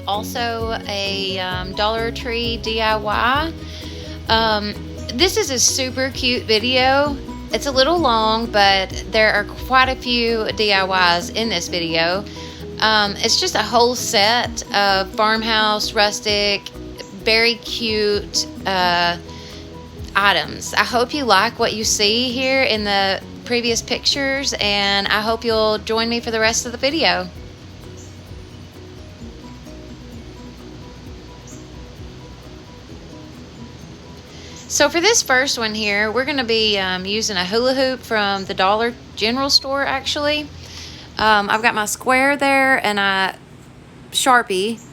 also a Dollar Tree DIY. This is a super cute video. It's a little long, but there are quite a few DIYs in this video. It's just a whole set of farmhouse, rustic, very cute items. I hope you like what you see here in the previous pictures, and I hope you'll join me for the rest of the video. So for this first one here, we're going to be using a hula hoop from the Dollar General store, actually. I've got my square there and a Sharpie,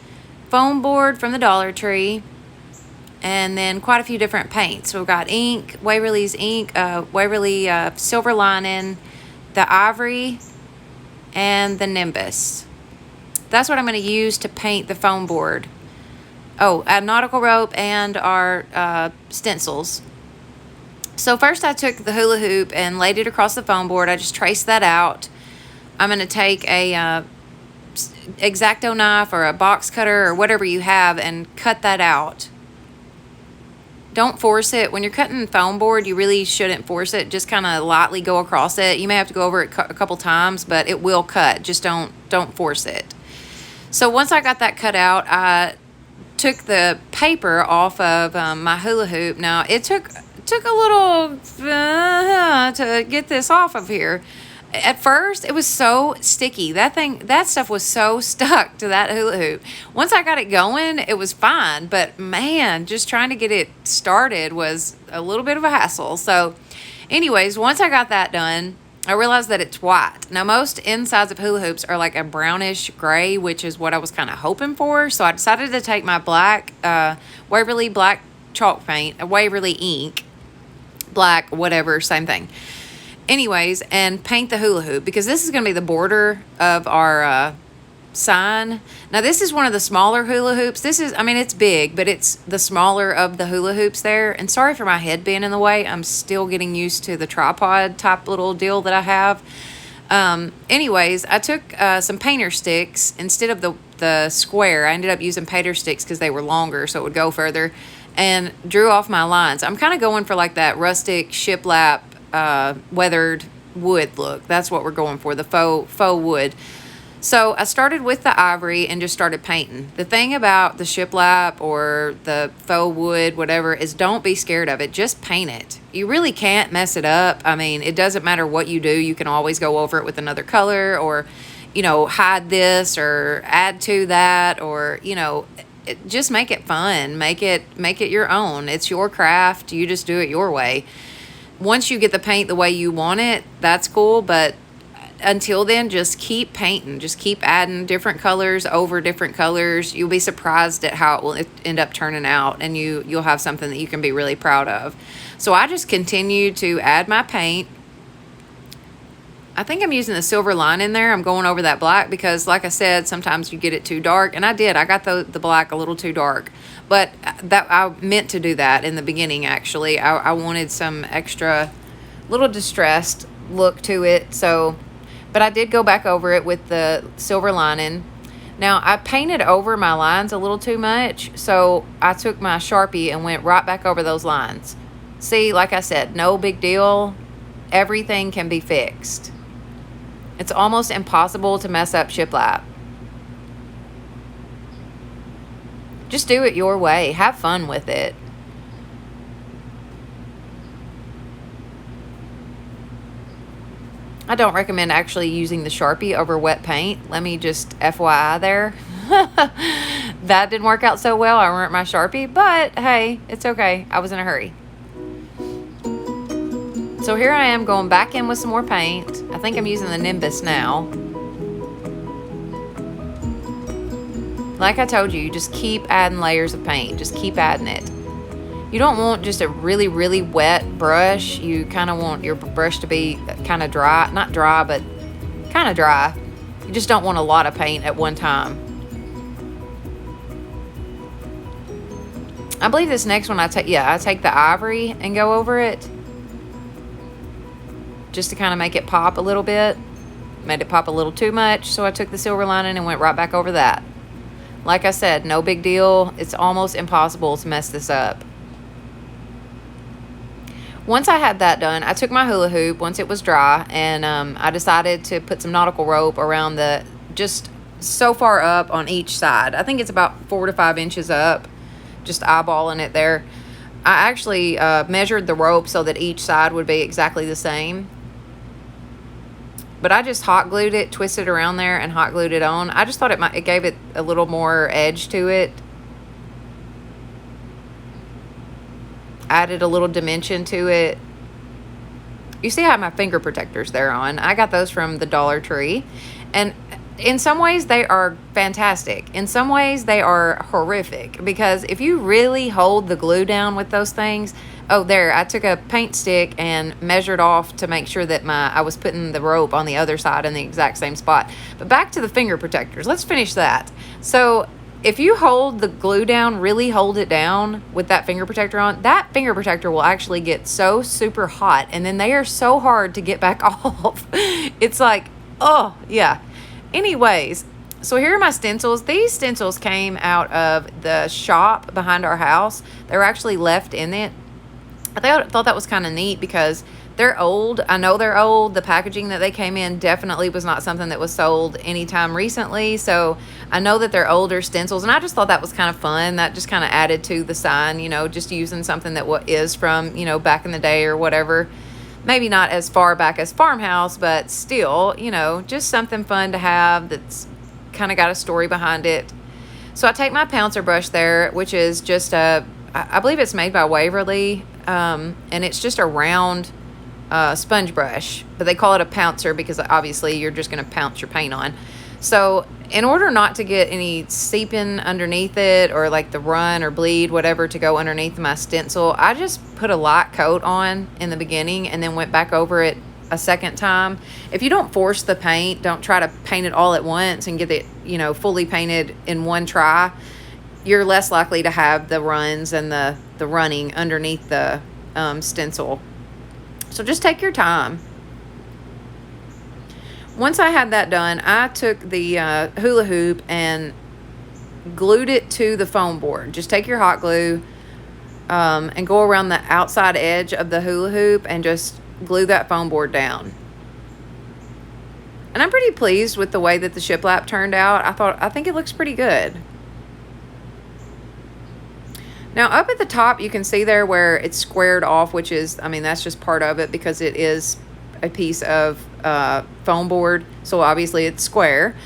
foam board from the Dollar Tree, and then quite a few different paints. So we've got ink, Waverly's ink, Waverly silver lining, the ivory, and the nimbus. That's what I'm going to use to paint the foam board. Oh, a nautical rope and our stencils. So first I took the hula hoop and laid it across the foam board. I just traced that out. I'm going to take a X-Acto knife or a box cutter or whatever you have and cut that out. Don't force it. When you're cutting foam board, you really shouldn't force it. Just kind of lightly go across it. You may have to go over it a couple times, but it will cut. Just don't force it. So once I got that cut out, I took the paper off of my hula hoop. Now it took a little to get this off of here. At first it was so sticky. That stuff was so stuck to that hula hoop. Once I got it going, it was fine, but man, just trying to get it started was a little bit of a hassle. So anyways, once I got that done, I realized that it's white. Now, most insides of hula hoops are like a brownish gray, which is what I was kind of hoping for. So I decided to take my black, Waverly black chalk paint, a Waverly ink, black, whatever, same thing. Anyways, and paint the hula hoop, because this is going to be the border of our sign. Now, this is one of the smaller hula hoops. It's big, but it's the smaller of the hula hoops there. And sorry for my head being in the way. I'm still getting used to the tripod type little deal that I have. Anyways, I took some painter sticks instead of the square. I ended up using painter sticks because they were longer, so it would go further, and drew off my lines. I'm kind of going for like that rustic shiplap weathered wood look. That's what we're going for, the faux wood. So I started with the ivory and just started painting. The thing about the shiplap or the faux wood, whatever, is don't be scared of it. Just paint it. You really can't mess it up. I mean, it doesn't matter what you do. You can always go over it with another color, or, hide this or add to that, or, just make it fun. Make it your own. It's your craft. You just do it your way. Once you get the paint the way you want it, that's cool, but until then, just keep painting. Just keep adding different colors over different colors. You'll be surprised at how it will end up turning out, and you'll have something that you can be really proud of. So I just continue to add my paint. I think I'm using the silver line in there. I'm going over that black because, like I said, sometimes you get it too dark, and I did. I got the black a little too dark, but that I meant to do that in the beginning. Actually, I wanted some extra little distressed look to it. So. But I did go back over it with the silver lining. Now, I painted over my lines a little too much, so I took my Sharpie and went right back over those lines. See, like I said, no big deal. Everything can be fixed. It's almost impossible to mess up shiplap. Just do it your way. Have fun with it. I don't recommend actually using the Sharpie over wet paint. Let me just FYI there. That didn't work out so well. I ruined my Sharpie, but hey, it's okay. I was in a hurry. So here I am going back in with some more paint. I think I'm using the Nimbus now. Like I told you, just keep adding layers of paint. Just keep adding it. You don't want just a really, really wet brush. You kind of want your brush to be kind of dry. Not dry, but kind of dry. You just don't want a lot of paint at one time. I believe this next one I take the ivory and go over it. Just to kind of make it pop a little bit. Made it pop a little too much, so I took the silver lining and went right back over that. Like I said, no big deal. It's almost impossible to mess this up. Once I had that done, I took my hula hoop once it was dry, and I decided to put some nautical rope around the, just so far up on each side. I think it's about 4 to 5 inches up, just eyeballing it there. I actually measured the rope so that each side would be exactly the same. But I just hot glued it, twisted around there, and hot glued it on. I just thought it gave it a little more edge to it. Added a little dimension to it. You see how my finger protectors there on. I got those from the Dollar Tree. And in some ways they are fantastic. In some ways they are horrific, because if you really hold the glue down with those things, oh, there, I took a paint stick and measured off to make sure that I was putting the rope on the other side in the exact same spot. But back to the finger protectors. Let's finish that. So if you hold the glue down, really hold it down with that finger protector on, that finger protector will actually get so super hot, and then they are so hard to get back off. It's like, oh, yeah. Anyways, so here are my stencils. These stencils came out of the shop behind our house. They were actually left in it. I thought that was kind of neat because they're old. I know they're old. The packaging that they came in definitely was not something that was sold anytime recently. So I know that they're older stencils, and I just thought that was kind of fun. That just kind of added to the sign, you know, just using something that is from, you know, back in the day or whatever. Maybe not as far back as Farmhouse, but still, you know, just something fun to have that's kind of got a story behind it. So I take my pouncer brush there, which is just I believe it's made by Waverly, and it's just a round sponge brush, but they call it a pouncer because obviously you're just going to pounce your paint on. So in order not to get any seeping underneath it, or like the run or bleed, whatever, to go underneath my stencil, I just put a light coat on in the beginning and then went back over it a second time. If you don't force the paint, don't try to paint it all at once and get it, you know, fully painted in one try, you're less likely to have the runs and the running underneath the stencil. So just take your time. Once I had that done, I took the hula hoop and glued it to the foam board. Just take your hot glue and go around the outside edge of the hula hoop and just glue that foam board down. And I'm pretty pleased with the way that the shiplap turned out. I think it looks pretty good. Now up at the top, you can see there where it's squared off, which is, I mean, that's just part of it because it is a piece of foam board, so obviously it's square.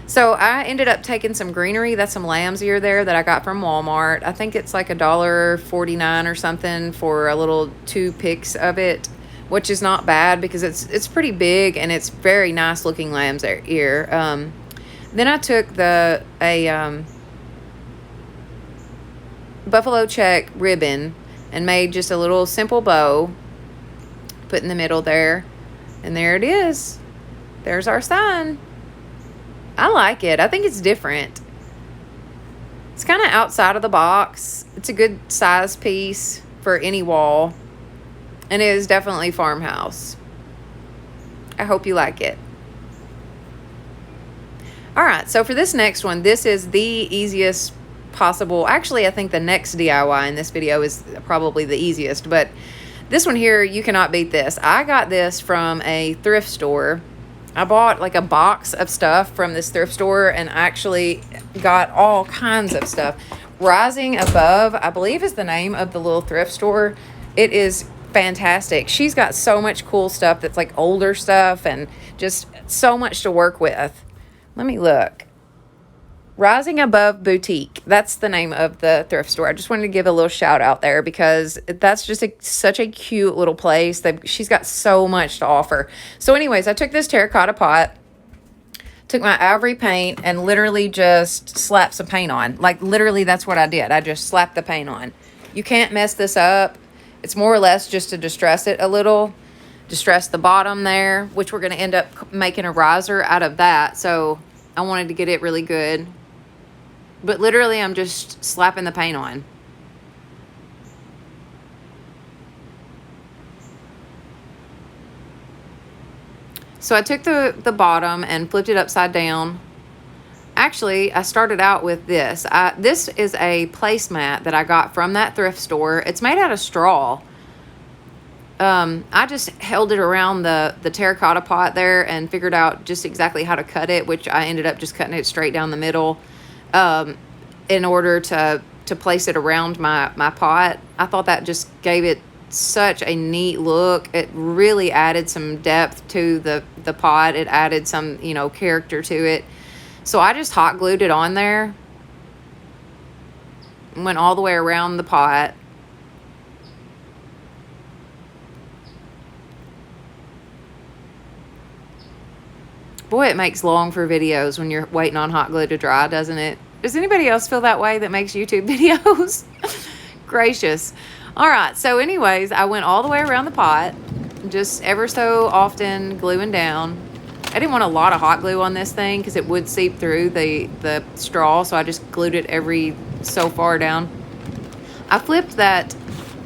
So I ended up taking some greenery. That's some lamb's ear there that I got from Walmart. I think it's like $1.49 or something for a little 2 picks of it, which is not bad because it's pretty big and it's very nice looking lamb's ear. Then I took a buffalo check ribbon and made just a little simple bow, put in the middle there, and there it is. There's our sign. I like it. I think it's different. It's kind of outside of the box. It's a good size piece for any wall, and it is definitely Farmhouse. I hope you like it. All right, so for this next one, this is the easiest possible. Actually, I think the next DIY in this video is probably the easiest, but this one here, you cannot beat this. I got this from a thrift store. I bought like a box of stuff from this thrift store and actually got all kinds of stuff. Rising Above, I believe, is the name of the little thrift store. It is fantastic. She's got so much cool stuff that's like older stuff and just so much to work with. Let me look. Rising Above Boutique. That's the name of the thrift store. I just wanted to give a little shout out there because that's just such a cute little place. She's got so much to offer. So anyways, I took this terracotta pot, took my ivory paint, and literally just slapped some paint on. Like literally that's what I did. I just slapped the paint on. You can't mess this up. It's more or less just to distress it a little. Distress the bottom there, which we're going to end up making a riser out of that. So I wanted to get it really good. But literally, I'm just slapping the paint on. So I took the bottom and flipped it upside down. actually, I started out with this. This is a placemat that I got from that thrift store. It's made out of straw. I just held it around the terracotta pot there and figured out just exactly how to cut it, which I ended up just cutting it straight down the middle, in order to place it around my pot. I thought that just gave it such a neat look. It really added some depth to the pot. It added some, you know, character to it. So I just hot glued it on there. Went all the way around the pot. Boy, it makes long for videos when you're waiting on hot glue to dry, doesn't it? Does anybody else feel that way that makes YouTube videos? Gracious. All right, so anyways, I went all the way around the pot, just ever so often gluing down. I didn't want a lot of hot glue on this thing because it would seep through the straw, so I just glued it every so far down. I flipped that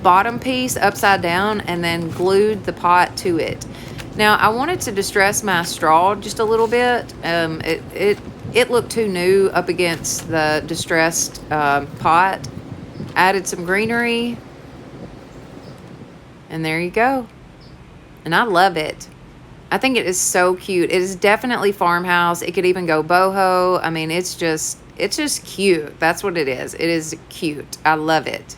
bottom piece upside down and then glued the pot to it. Now, I wanted to distress my straw just a little bit. It looked too new up against the distressed pot. Added some greenery. And there you go. And I love it. I think it is so cute. It is definitely farmhouse. It could even go boho. I mean, it's just cute. That's what it is. It is cute. I love it.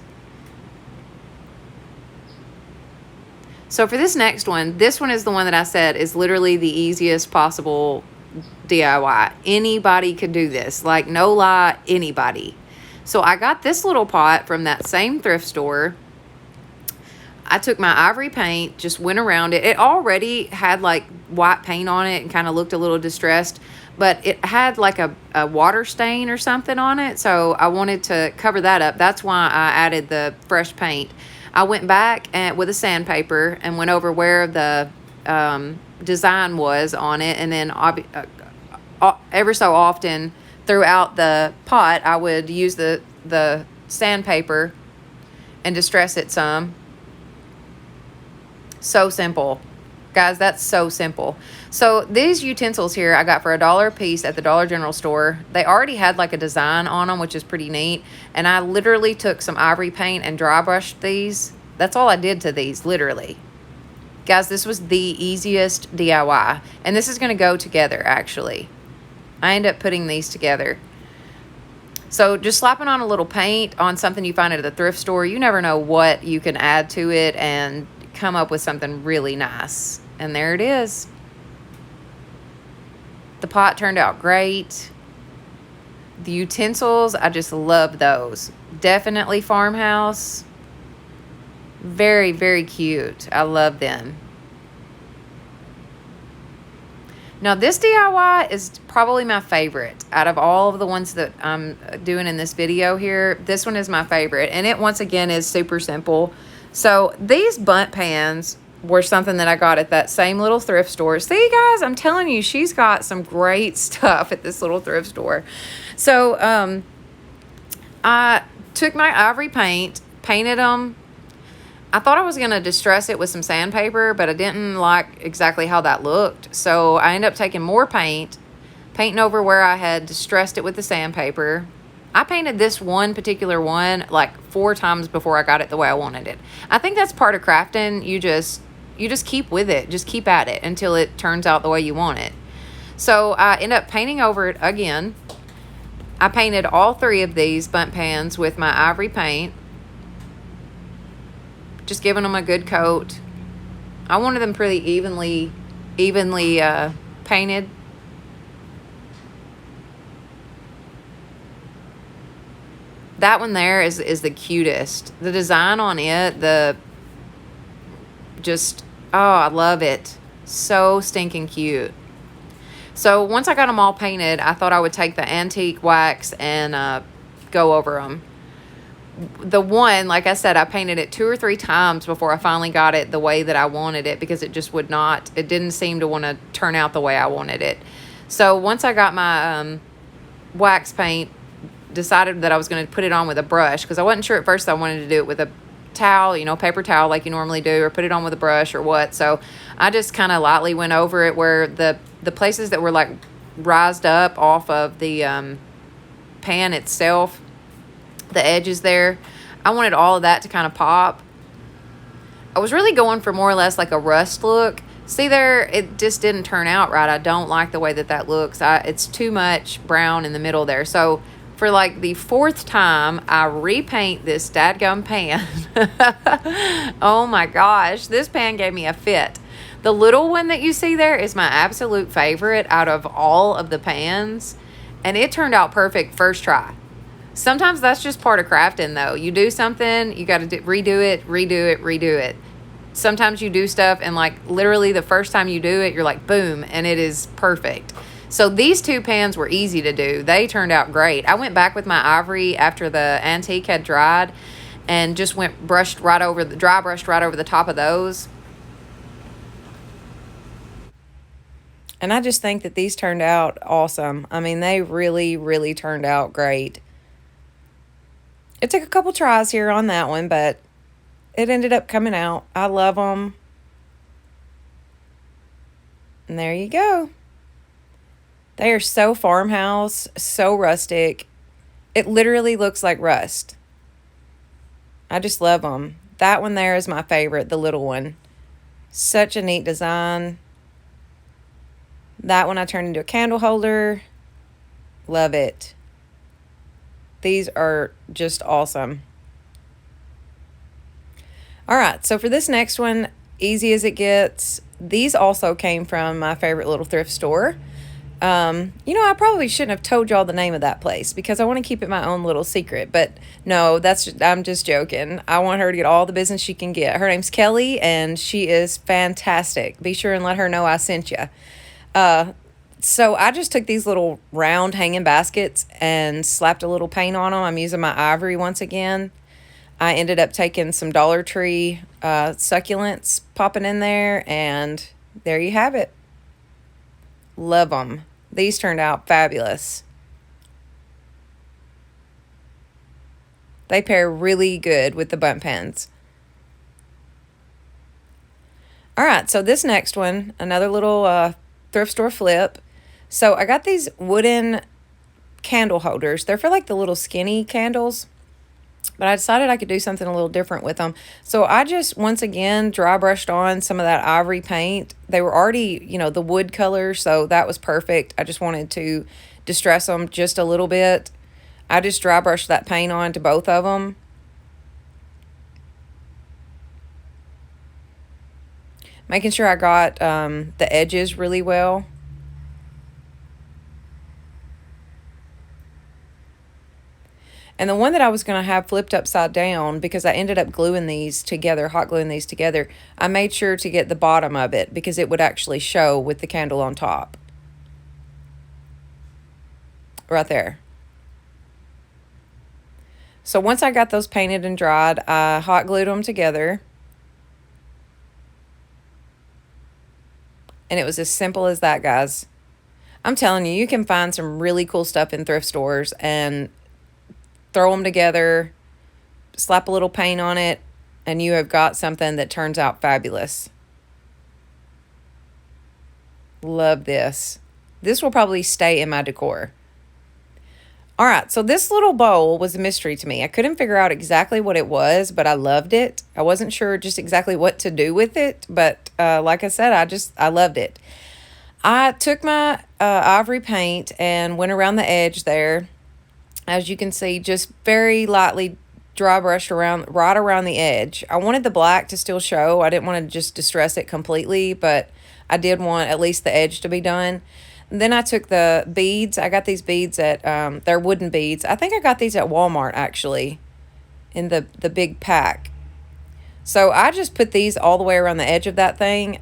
So for this next one, this one is the one that I said is literally the easiest possible DIY. Anybody could do this. Like, no lie, anybody. So I got this little pot from that same thrift store. I took my ivory paint, just went around it. It already had like white paint on it and kind of looked a little distressed, but it had like a water stain or something on it. So I wanted to cover that up. That's why I added the fresh paint. I went back with a sandpaper and went over where the design was on it. And then ever so often throughout the pot, I would use the sandpaper and distress it some. So simple. Guys, that's so simple. So these utensils here I got for $1 a piece at the Dollar General store. They already had like a design on them, which is pretty neat. And I literally took some ivory paint and dry brushed these. That's all I did to these, literally. Guys, this was the easiest DIY. And this is going to go together, actually. I end up putting these together. So just slapping on a little paint on something you find at the thrift store, you never know what you can add to it and come up with something really nice. And there it is. The pot turned out great. The utensils, I just love those. Definitely farmhouse. Very, very cute. I love them. Now this DIY is probably my favorite out of all of the ones that I'm doing in this video here. This one is my favorite, and it once again is super simple. So these bundt pans were something that I got at that same little thrift store. See, guys, I'm telling you, she's got some great stuff at this little thrift store. So I took my ivory paint, painted them. I thought I was going to distress it with some sandpaper, but I didn't like exactly how that looked. So I ended up taking more paint, painting over where I had distressed it with the sandpaper. I painted this one particular one like 4 times before I got it the way I wanted it. I think that's part of crafting. You just keep with it. Just keep at it until it turns out the way you want it. So I ended up painting over it again. I painted all 3 of these bundt pans with my ivory paint. Just giving them a good coat. I wanted them pretty evenly painted. That one there is the cutest. The design on it, oh, I love it. So stinking cute. So once I got them all painted, I thought I would take the antique wax and go over them. The one, like I said, I painted it 2 or 3 times before I finally got it the way that I wanted it, because it just it didn't seem to want to turn out the way I wanted it. So once I got my wax paint, decided that I was going to put it on with a brush, because I wasn't sure at first I wanted to do it with a towel, paper towel like you normally do, or put it on with a brush or what. So I just kind of lightly went over it where the places that were like rised up off of the pan itself, the edges there. I wanted all of that to kind of pop. I was really going for more or less like a rust look. See there, it just didn't turn out right. I don't like the way that that looks. It's too much brown in the middle there. So for like the 4th time, I repaint this dadgum pan. Oh my gosh, this pan gave me a fit. The little one that you see there is my absolute favorite out of all of the pans. And it turned out perfect first try. Sometimes that's just part of crafting, though. You do something, you got to redo it, redo it, redo it. Sometimes you do stuff, and like literally the first time you do it, you're like, boom, and it is perfect. So these 2 pans were easy to do. They turned out great. I went back with my ivory after the antique had dried and just dry brushed right over the top of those. And I just think that these turned out awesome. I mean, they really, really turned out great. It took a couple tries here on that one, but it ended up coming out. I love them. And there you go. They are so farmhouse, so rustic. It literally looks like rust. I just love them. That one there is my favorite, the little one. Such a neat design. That one I turned into a candle holder. Love it. These are just awesome. All right, so for this next one, easy as it gets, these also came from my favorite little thrift store. You know, I probably shouldn't have told y'all the name of that place because I want to keep it my own little secret. But no, I'm just joking. I want her to get all the business she can get. Her name's Kelly, and she is fantastic. Be sure and let her know I sent you. So I just took these little round hanging baskets and slapped a little paint on them. I'm using my ivory once again. I ended up taking some Dollar Tree succulents, popping in there, and there you have it. Love them. These turned out fabulous. They pair really good with the bundt pens. All right, so this next one, another little thrift store flip. So I got these wooden candle holders. They're for like the little skinny candles, but I decided I could do something a little different with them. So I just, once again, dry brushed on some of that ivory paint. They were already, you know, the wood color, so that was perfect. I just wanted to distress them just a little bit. I just dry brushed that paint on to both of them. Making sure I got the edges really well. And the one that I was going to have flipped upside down, because I ended up gluing these together, hot gluing these together, I made sure to get the bottom of it because it would actually show with the candle on top. Right there. So once I got those painted and dried, I hot glued them together. And it was as simple as that, guys. I'm telling you, you can find some really cool stuff in thrift stores and throw them together, slap a little paint on it, and you have got something that turns out fabulous. Love this. This will probably stay in my decor. All right, so this little bowl was a mystery to me. I couldn't figure out exactly what it was, but I loved it. I wasn't sure just exactly what to do with it, but like I said, I loved it. I took my ivory paint and went around the edge there. As you can see, just very lightly dry brushed right around the edge. I wanted the black to still show. I didn't want to just distress it completely, but I did want at least the edge to be done. And then I took the beads. I got these beads at, they're wooden beads. I think I got these at Walmart, actually, in the big pack. So I just put these all the way around the edge of that thing,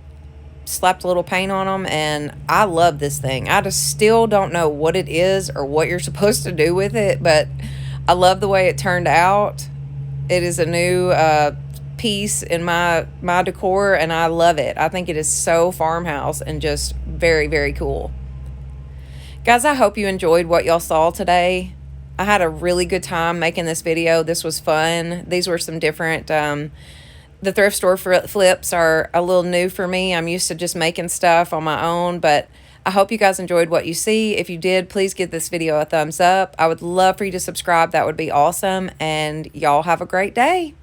slapped a little paint on them, and I love this thing. I just still don't know what it is or what you're supposed to do with it, but I love the way it turned out. It is a new piece in my decor, and I love it. I think it is so farmhouse and just very, very cool. Guys, I hope you enjoyed what y'all saw today. I had a really good time making this video. This was fun. These were some different the thrift store flips are a little new for me. I'm used to just making stuff on my own, but I hope you guys enjoyed what you see. If you did, please give this video a thumbs up. I would love for you to subscribe. That would be awesome. And y'all have a great day.